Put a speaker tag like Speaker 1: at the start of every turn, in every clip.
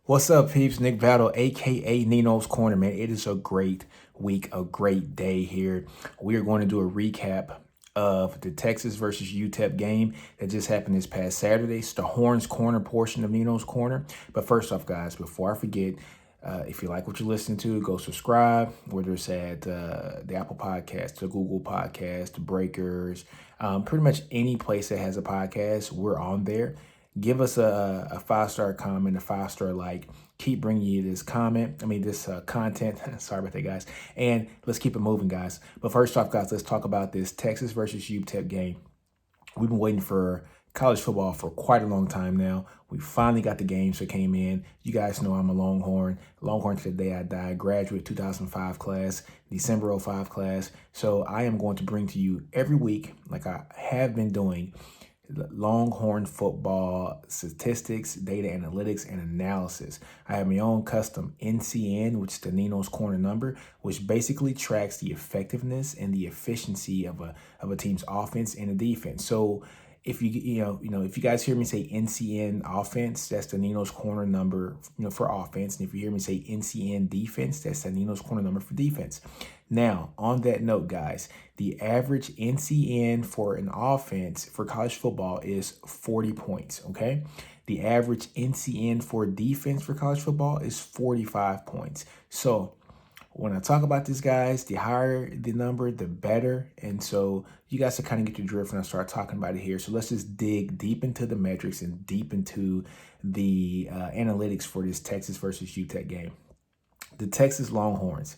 Speaker 1: What's up, peeps? Nick Battle, aka NinosCorner, man. It is a great week, a great day here. We are going to do a recap of the Texas versus UTEP game that just happened this past Saturday. It's the HornsCorner portion of NinosCorner. But first off, guys, before I forget, if you like what you're listening to, go subscribe, whether it's at the Apple Podcast, the Google Podcast, the Breakers, pretty much any place that has a podcast, we're on there. Give us a 5-star comment, a 5-star like. Keep bringing you this content. Sorry about that, guys. And let's keep it moving, guys. But first off, guys, let's talk about this Texas versus UTEP game. We've been waiting for college football for quite a long time now. We finally got the games that came in. You guys know I'm a Longhorn. Longhorn to the day I die. Graduate 2005 class, December 05 class. So I am going to bring to you every week, like I have been doing, Longhorn football statistics, data analytics, and analysis. I have my own custom NCN, which is the NinosCorner number, which basically tracks the effectiveness and the efficiency of a team's offense and a defense. So if if you guys hear me say NCN offense, that's the NinosCorner number, for offense. And if you hear me say NCN defense, that's the NinosCorner number for defense. Now, on that note, guys, the average NCN for an offense for college football is 40 points, okay? The average NCN for defense for college football is 45 points. So when I talk about this, guys, the higher the number, the better. And so you guys can kind of get the drift when I start talking about it here. So let's just dig deep into the metrics and deep into the analytics for this Texas versus UTEP game. The Texas Longhorns.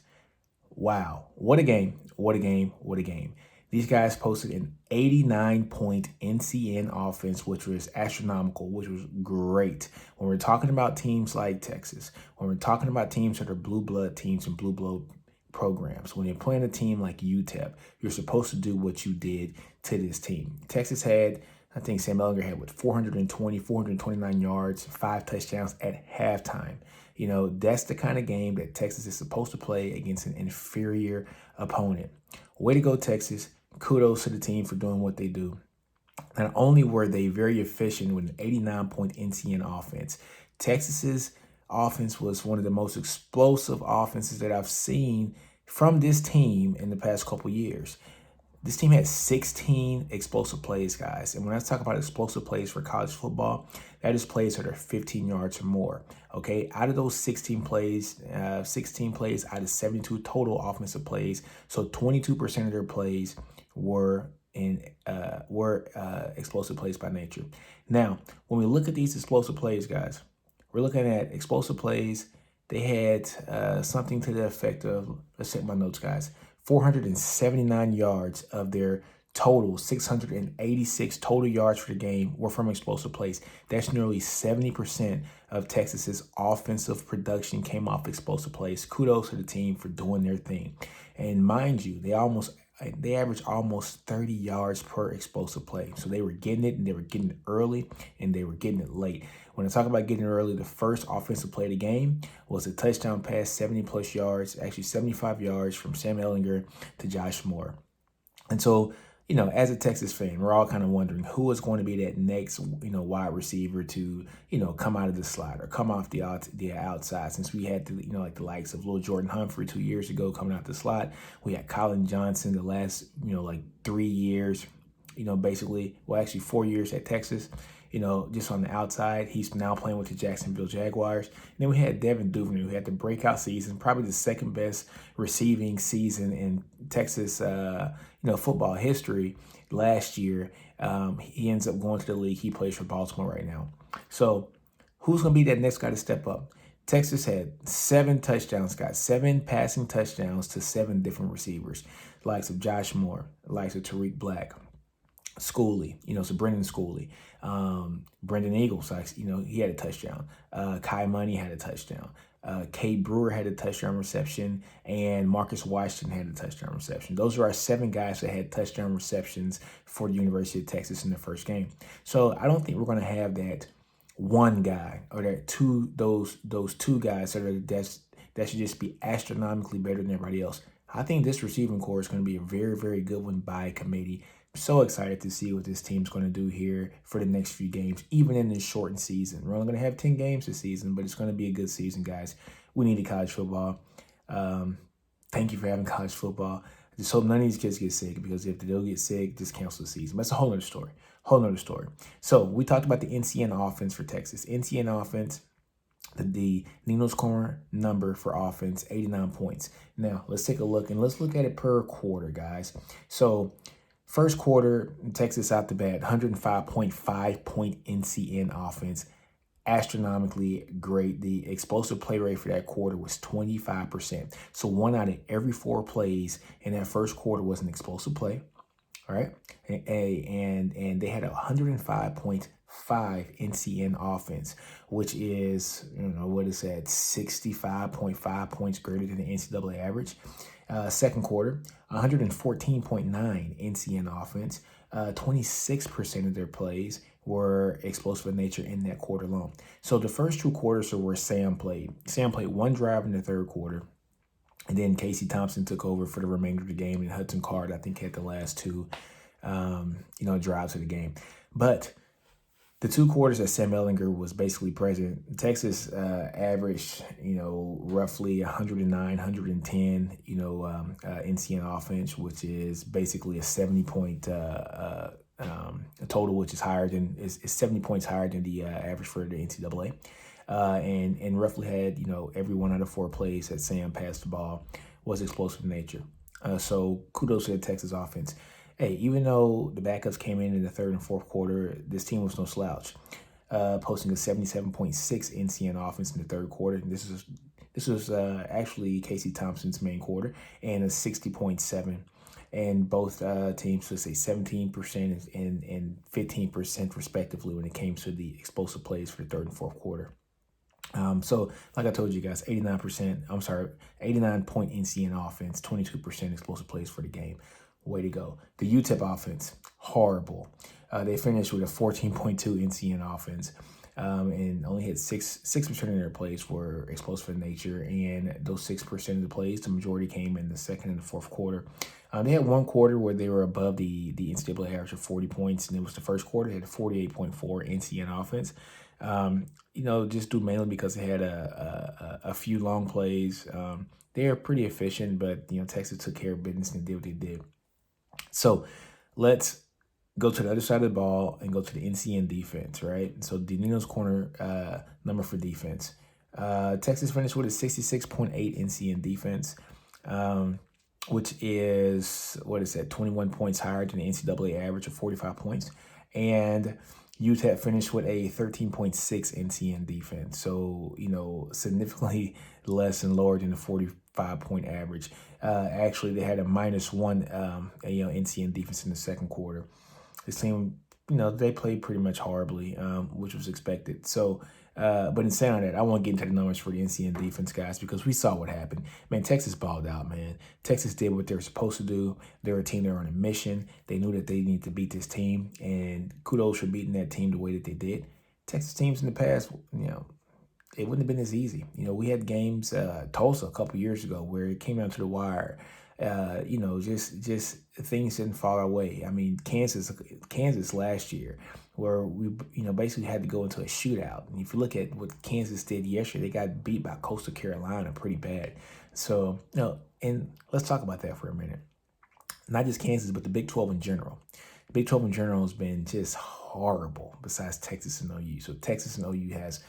Speaker 1: Wow. What a game. What a game. What a game. These guys posted an 89-point NCN offense, which was astronomical, which was great. When we're talking about teams like Texas, when we're talking about teams that are blue blood teams and blue blood programs, when you're playing a team like UTEP, you're supposed to do what you did to this team. Texas had, I think Sam Ehlinger had 429 yards, 5 touchdowns at halftime. That's the kind of game that Texas is supposed to play against an inferior opponent. Way to go, Texas. Kudos to the team for doing what they do. Not only were they very efficient with an 89-point NCN offense, Texas's offense was one of the most explosive offenses that I've seen from this team in the past couple years. This team had 16 explosive plays, guys. And when I talk about explosive plays for college football, that is plays that are 15 yards or more. Okay, out of those 16 plays out of 72 total offensive plays, so 22% of their plays were explosive plays by nature. Now, when we look at these explosive plays, guys, we're looking at explosive plays. They had something to the effect of, let's check my notes, guys, 479 yards of their total 686 total yards for the game were from explosive plays. That's nearly 70% of Texas's offensive production came off explosive plays. Kudos to the team for doing their thing. And mind you, they averaged almost 30 yards per explosive play. So they were getting it, and they were getting it early, and they were getting it late. When I talk about getting it early, the first offensive play of the game was a touchdown pass, 70-plus yards, actually 75 yards from Sam Ehlinger to Josh Moore. And so, as a Texas fan, we're all kind of wondering who is going to be that next, wide receiver to, come out of the slot or come off the outside. Since we had the likes of Lil Jordan Humphrey 2 years ago coming out the slot, we had Colin Johnson the last, 3 years, basically, well, actually 4 years at Texas. Just on the outside. He's now playing with the Jacksonville Jaguars. And then we had Devin Duvernay, who had the breakout season, probably the second best receiving season in Texas, football history last year. He ends up going to the league. He plays for Baltimore right now. So who's going to be that next guy to step up? Texas had 7 touchdowns, got 7 passing touchdowns to 7 different receivers, the likes of Josh Moore, the likes of Tariq Black, Schooley, so Brendan Schooley, Brendan Eagles, he had a touchdown. Kai Money had a touchdown. Cade Brewer had a touchdown reception, and Marcus Washington had a touchdown reception. Those are our 7 guys that had touchdown receptions for the University of Texas in the first game. So I don't think we're going to have that one guy or those two guys that should just be astronomically better than everybody else. I think this receiving core is going to be a very, very good one by committee. So excited to see what this team's going to do here for the next few games, even in this shortened season. We're only going to have 10 games this season, but it's going to be a good season, guys. We need college football. Thank you for having college football. I just hope none of these kids get sick, because if they do get sick, just cancel the season. That's a whole other story. Whole other story. So we talked about the NCN offense for Texas. NCN offense, the NinosCorner number for offense, 89 points. Now, let's take a look, and let's look at it per quarter, guys. So first quarter, Texas out the bat, 105.5 point NCN offense. Astronomically great. The explosive play rate for that quarter was 25%. So 1 out of every 4 plays in that first quarter was an explosive play. All right. And they had a 105.5 NCN offense, which is, what is that, 65.5 points greater than the NCAA average. Second quarter, 114.9 NCN offense. 26% of their plays were explosive in nature in that quarter alone. So the first 2 quarters are where Sam played. Sam played 1 drive in the third quarter, and then Casey Thompson took over for the remainder of the game, and Hudson Card, I think, had the last 2, drives of the game. But the 2 quarters that Sam Ehlinger was basically present, Texas averaged, roughly 109, 110, NCN offense, which is basically a 70-point total, which is higher than is 70 points higher than the average for the NCAA. And roughly had, every 1 out of 4 plays that Sam passed the ball was explosive in nature. So kudos to the Texas offense. Hey, even though the backups came in the third and fourth quarter, this team was no slouch, posting a 77.6 NCN offense in the third quarter. This was actually Casey Thompson's main quarter, and a 60.7. And both teams would say 17% and 15% respectively when it came to the explosive plays for the third and fourth quarter. So like I told you guys, 89 point NCN offense, 22% explosive plays for the game. Way to go. The UTEP offense, horrible. They finished with a 14.2 NCN offense, and only had 6% of their plays were explosive in nature. And those 6% of the plays, the majority came in the second and the fourth quarter. They had 1 quarter where they were above the NCAA average of 40 points, and it was the first quarter. They had a 48.4 NCN offense. Just due mainly because they had a few long plays. They are pretty efficient, but Texas took care of business and did what they did. So let's go to the other side of the ball and go to the NCN defense, right? So the NinosCorner number for defense. Texas finished with a 66.8 NCN defense, which is, 21 points higher than the NCAA average of 45 points. And UTEP finished with a 13.6 NCN defense. So, significantly less and lower than the 45-point average. Actually, they had a -1 NCN defense in the second quarter. This team, they played pretty much horribly, which was expected. So, but in saying that, I want to get into the numbers for the NCN defense, guys, because we saw what happened. Man, Texas balled out, man. Texas did what they were supposed to do. They were a team that were on a mission. They knew that they needed to beat this team, and kudos for beating that team the way that they did. Texas teams in the past, it wouldn't have been as easy. We had games, Tulsa a couple years ago, where it came down to the wire. Just things didn't fall our way. I mean, Kansas last year, where we, basically had to go into a shootout. And if you look at what Kansas did yesterday, they got beat by Coastal Carolina pretty bad. So, and let's talk about that for a minute. Not just Kansas, but the Big 12 in general. The Big 12 in general has been just horrible besides Texas and OU. So Texas and OU has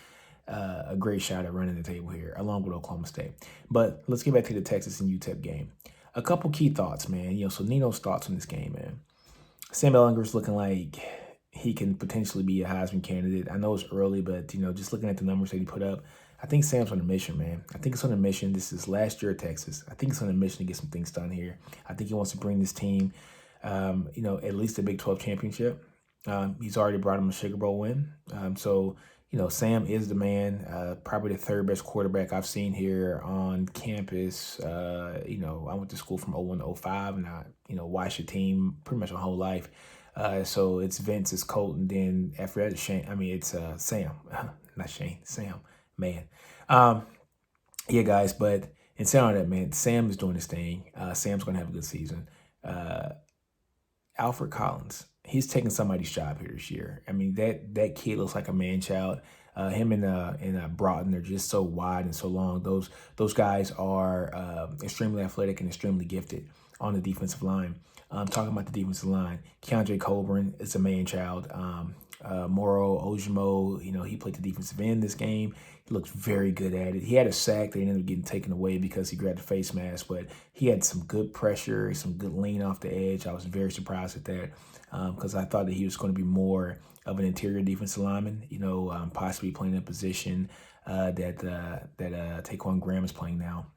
Speaker 1: a great shot at running the table here, along with Oklahoma State. But let's get back to the Texas and UTEP game. A couple key thoughts, man. So Nino's thoughts on this game, man. Sam Ehlinger's looking like he can potentially be a Heisman candidate. I know it's early, but, just looking at the numbers that he put up, I think Sam's on a mission, man. I think it's on a mission. This is last year at Texas. I think it's on a mission to get some things done here. I think he wants to bring this team, at least a Big 12 championship. He's already brought him a Sugar Bowl win. So Sam is the man, probably the third best quarterback I've seen here on campus. I went to school from 01 to 05, and I, watched the team pretty much my whole life. So it's Vince, it's Colt, and then after that, it's Shane. It's Sam, not Shane, Sam, man. Yeah, guys, but in saying all that, man, Sam is doing his thing. Sam's going to have a good season. Alfred Collins. He's taking somebody's job here this year. I mean, that kid looks like a man child. Him and Broughton are just so wide and so long. Those guys are extremely athletic and extremely gifted on the defensive line. Talking about the defensive line, Keandre Coburn is a man child. Moro Ojimo, he played the defensive end this game. He looked very good at it. He had a sack that ended up getting taken away because he grabbed the face mask, but he had some good pressure, some good lean off the edge. I was very surprised at that because I thought that he was going to be more of an interior defensive lineman, possibly playing in a position that Taquan Graham is playing now.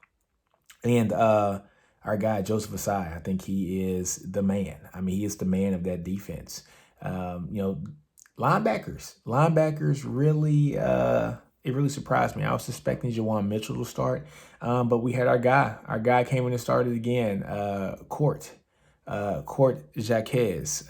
Speaker 1: And our guy, Joseph Asai, I think he is the man. I mean, he is the man of that defense. Linebackers really, it really surprised me. I was suspecting Jawan Mitchell to start, but we had our guy. Our guy came in and started again, Court Jaquez,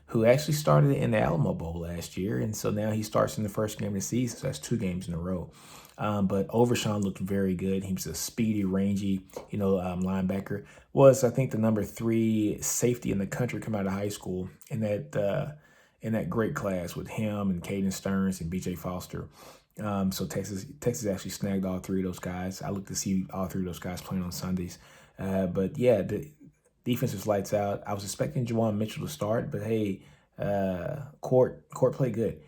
Speaker 1: who actually started in the Alamo Bowl last year. And so now he starts in the first game of the season. So that's 2 games in a row. But Overshawn looked very good. He was a speedy, rangy, linebacker. Was, I think, the number 3 safety in the country come out of high school in that great class with him and Caden Stearns and BJ Foster. So Texas actually snagged all 3 of those guys. I look to see all 3 of those guys playing on Sundays. But yeah, the defense was lights out. I was expecting Jawan Mitchell to start, but hey, Court played good.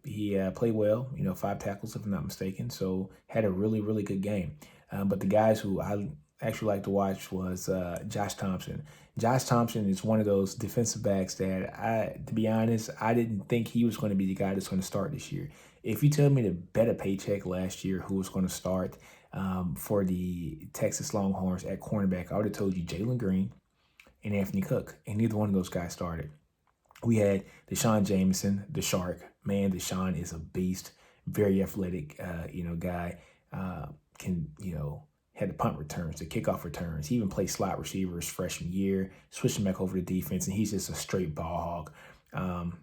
Speaker 1: He played well, 5 tackles if I'm not mistaken. So had a really, really good game. But the guys who I actually like to watch was Josh Thompson. Josh Thompson is one of those defensive backs that to be honest, I didn't think he was going to be the guy that's going to start this year. If you tell me to bet a paycheck last year who was going to start for the Texas Longhorns at cornerback, I would have told you Jalen Green and Anthony Cook, and neither one of those guys started. We had Deshaun Jameson, the Shark. Man, Deshaun is a beast, very athletic, guy. Had the punt returns, the kickoff returns. He even played slot receiver his freshman year, switching back over to defense, and he's just a straight ball hog.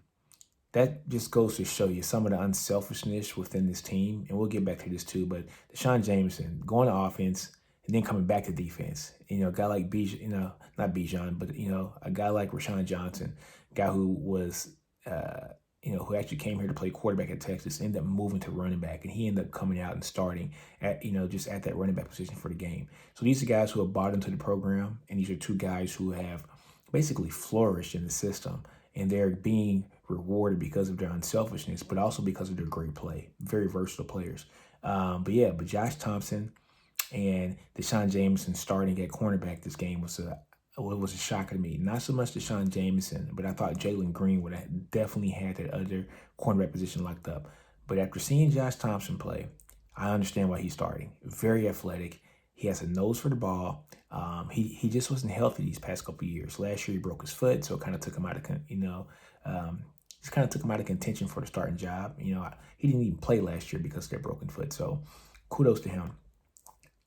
Speaker 1: That just goes to show you some of the unselfishness within this team, and we'll get back to this too, but Deshaun Jameson going to offense and then coming back to defense. A guy like not Bijan, but a guy like Rashawn Johnson, guy who was who actually came here to play quarterback at Texas, ended up moving to running back, and he ended up coming out and starting at just at that running back position for the game. So these are guys who have bought into the program, and these are 2 guys who have basically flourished in the system, and they're being rewarded because of their unselfishness, but also because of their great play. Very versatile players. But Josh Thompson and Deshaun Jameson starting at cornerback this game was a shocker to me. Not so much Deshaun Jameson, but I thought Jalen Green would have definitely had that other cornerback position locked up. But after seeing Josh Thompson play, I understand why he's starting. Very athletic. He has a nose for the ball. He just wasn't healthy these past couple of years. Last year he broke his foot, so it kind of took him out of just kind of took him out of contention for the starting job. He didn't even play last year because of that broken foot. So kudos to him.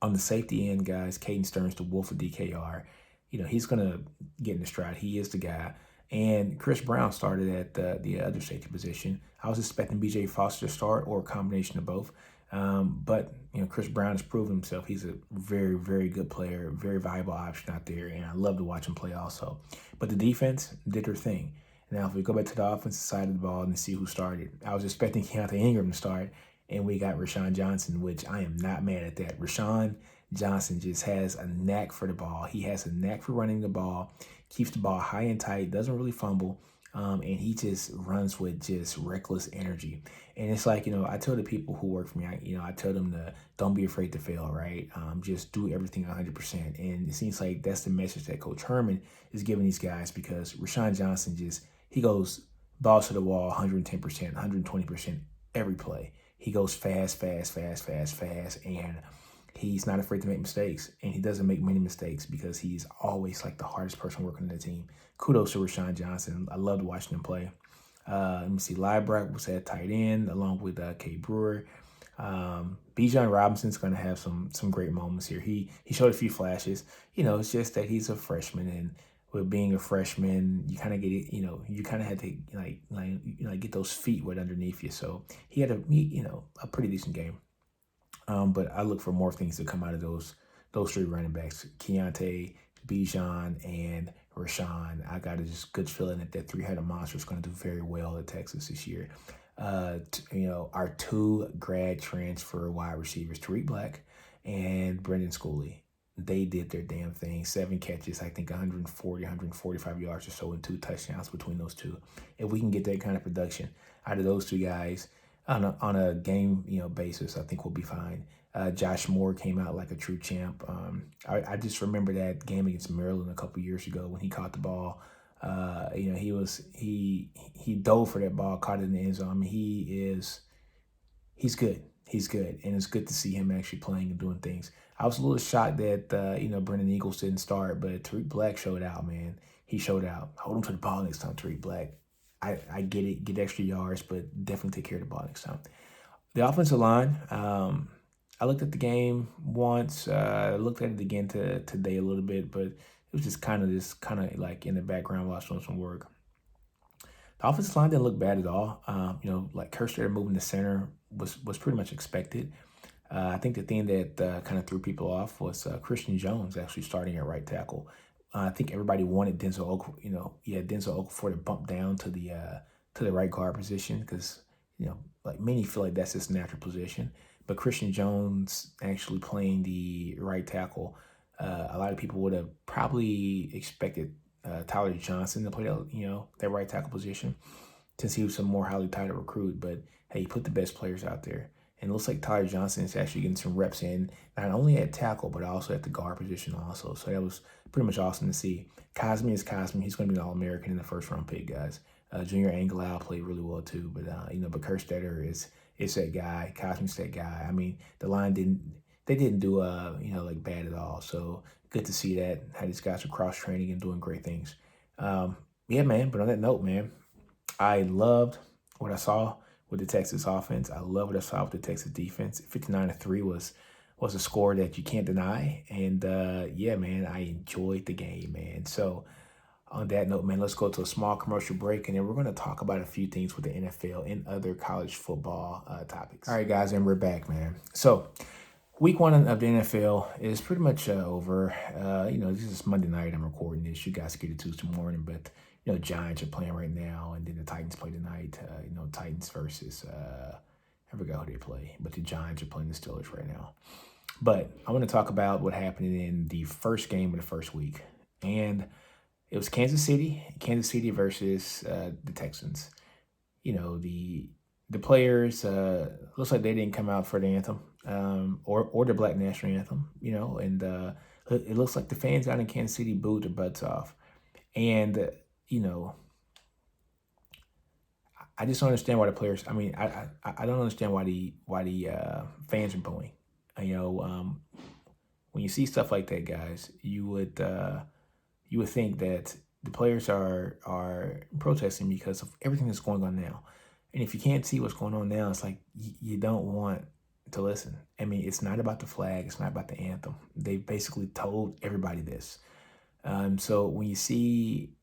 Speaker 1: On the safety end, guys, Caden Stearns, the Wolf of DKR. He's going to get in the stride. He is the guy. And Chris Brown started at the other safety position. I was expecting BJ Foster to start or a combination of both. But Chris Brown has proven himself. He's a very, very good player, very valuable option out there, and I love to watch him play also. But the defense did their thing. Now, if we go back to the offensive side of the ball and see who started, I was expecting Keontae Ingram to start, and we got Rashawn Johnson, which I am not mad at that. Rashawn Johnson just has a knack for the ball. He has a knack for running the ball, keeps the ball high and tight, doesn't really fumble, and he just runs with just reckless energy. And it's like, I tell the people who work for me, I tell them to don't be afraid to fail, right? Just do everything 100%. And it seems like that's the message that Coach Herman is giving these guys, because Rashawn Johnson he goes balls to the wall 110%, 120% every play. He goes fast, and he's not afraid to make mistakes, and he doesn't make many mistakes because he's always like the hardest person working on the team. Kudos to Rashawn Johnson. I loved watching him play. Let me see. Liebrecht was at tight end along with K. Brewer. Bijan Robinson's going to have some great moments here. He showed a few flashes. It's just that he's a freshman, and with being a freshman, you kind of get it. You kind of had to get those feet wet underneath you. So he had a pretty decent game. But I look for more things to come out of those 3 running backs: Keontae, Bijan, and Rashawn. I got a just good feeling that that 300 monster is going to do very well at Texas this year. Our two grad transfer wide receivers, Tariq Black and Brendan Schooley, they did their damn thing. 7 catches, I think 140, 145 yards or so, and 2 touchdowns between those two. If we can get that kind of production out of those two guys on a game basis, I think we'll be fine. Josh Moore came out like a true champ. I just remember that game against Maryland a couple years ago when he caught the ball. He dove for that ball, caught it in the end zone. I mean, he's good. He's good, and it's good to see him actually playing and doing things. I was a little shocked that Brendan Eagles didn't start, but Tariq Black showed out, man. He showed out. Hold him to the ball next time, Tariq Black. I get it, get extra yards, but definitely take care of the ball next time. The offensive line. I looked at the game once. I looked at it again today a little bit, but it was just kind of like in the background while I was doing some work. The offensive line didn't look bad at all. Like Kerstetter moving to center was pretty much expected. I think the thing that kind of threw people off was Christian Jones actually starting at right tackle. I think everybody wanted Denzel Okafor to bump down to the right guard position because like many feel like that's his natural position. But Christian Jones actually playing the right tackle, a lot of people would have probably expected Tyler Johnson to play that right tackle position since he was a more highly touted recruit. But hey, he put the best players out there. And it looks like Tyler Johnson is actually getting some reps in, not only at tackle, but also at the guard position also. So that was pretty much awesome to see. Cosme is Cosme. He's going to be an All-American in the first round pick, guys. Junior Angelau played really well too. But Kerstetter is that guy. Cosme's that guy. I mean, the line didn't do like bad at all. So good to see that, how these guys are cross-training and doing great things. Yeah, man. But on that note, man, I loved what I saw with the Texas offense. I love what I saw with the Texas defense. 59-3 was a score that you can't deny. And yeah, man, I enjoyed the game, man. So on that note, man, let's go to a small commercial break, and then we're going to talk about a few things with the NFL and other college football topics. All right, guys, and we're back, man. So week 1 of the NFL is pretty much over. This is Monday night. I'm recording this. You guys get it Tuesday morning, but Giants are playing right now, and then the Titans play tonight. Titans versus I forgot who they play, but the Giants are playing the Steelers right now. But I want to talk about what happened in the first game of the first week, and it was Kansas City versus the Texans. The players looks like they didn't come out for the anthem or the Black National Anthem. And it looks like the fans out in Kansas City booed their butts off, and I just don't understand why the players. I mean, I don't understand why the fans are booing. When you see stuff like that, guys, you would think that the players are protesting because of everything that's going on now. And if you can't see what's going on now, it's like you don't want to listen. I mean, it's not about the flag. It's not about the anthem. They basically told everybody this. So when you see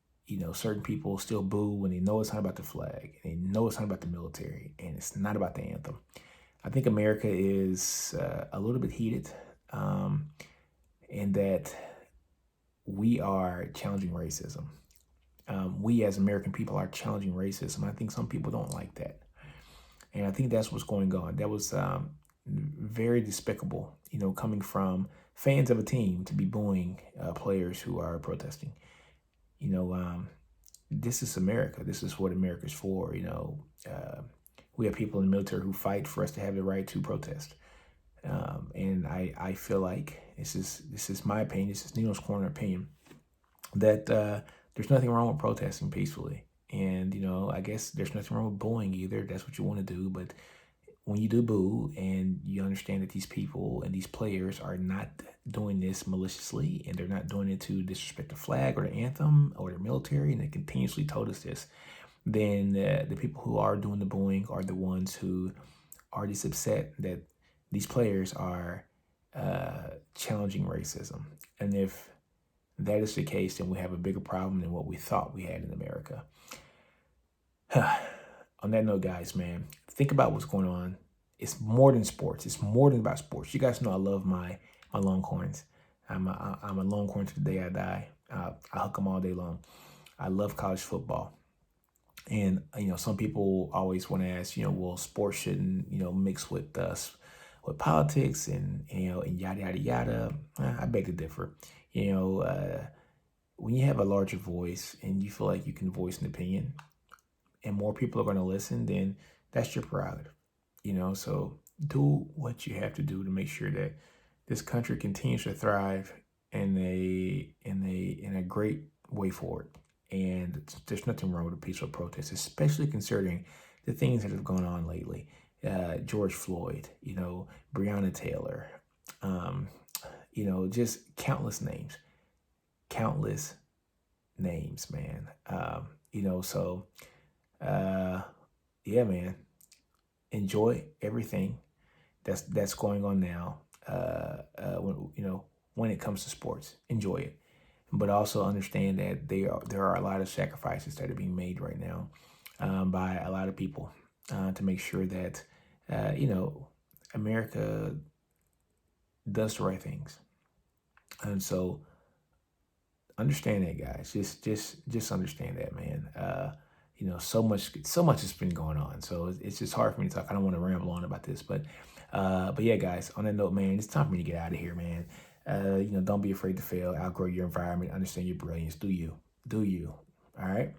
Speaker 1: certain people still boo when they know it's not about the flag, and they know it's not about the military, and it's not about the anthem. I think America is a little bit heated in that we are challenging racism. We as American people are challenging racism. I think some people don't like that. And I think that's what's going on. That was very despicable, coming from fans of a team to be booing players who are protesting. This is America. This is what America's for. We have people in the military who fight for us to have the right to protest. And I feel like this is my opinion. This is NinosCorner opinion that there's nothing wrong with protesting peacefully. And, I guess there's nothing wrong with booing either. That's what you want to do. But when you do boo and you understand that these people and these players are not doing this maliciously, and they're not doing it to disrespect the flag or the anthem or the military, and they continuously told us this, then the people who are doing the booing are the ones who are just upset that these players are challenging racism. And if that is the case, then we have a bigger problem than what we thought we had in America. On that note, guys, man, think about what's going on. It's more than sports. It's more than about sports. You guys know I love my Longhorns. I'm a Longhorn to the day I die. I hook them all day long. I love college football. And, some people always want to ask, well, sports shouldn't, mix with us, with politics and yada, yada, yada. I beg to differ. You know, when you have a larger voice and you feel like you can voice an opinion and more people are going to listen, then that's your prerogative. So do what you have to do to make sure that this country continues to thrive in a great way forward. And there's nothing wrong with a peaceful protest, especially considering the things that have gone on lately. George Floyd, Breonna Taylor, um, just countless names, man. So yeah, man, enjoy everything that's going on now. When it comes to sports, enjoy it, but also understand that there are a lot of sacrifices that are being made right now by a lot of people to make sure that America does the right things. And so understand that, guys. Just understand that, man. So much has been going on. So it's just hard for me to talk. I don't want to ramble on about this, but yeah, guys. On that note, man, it's time for me to get out of here, man. Don't be afraid to fail. Outgrow your environment. Understand your brilliance. Do you? Do you? All right.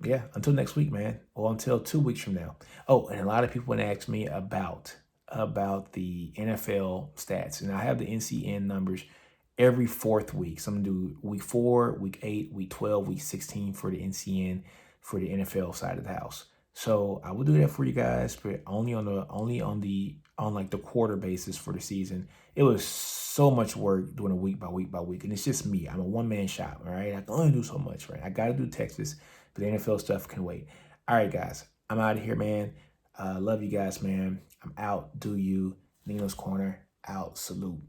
Speaker 1: Yeah. Until next week, man. Or until 2 weeks from now. Oh, and a lot of people want to ask me about the NFL stats, and I have the NCN numbers every fourth week. So I'm gonna do week 4, week 8, week 12, week 16 for the NCN for the NFL side of the house. So I will do that for you guys, but on like the quarter basis for the season. It was so much work doing a week by week by week, and it's just me. I'm a one-man shop. All right, I can only do so much. Right, I got to do Texas, but the NFL stuff can wait. All right, guys, I'm out of here, man. Love you guys, man. I'm out. Do you? Nino's Corner out. Salute.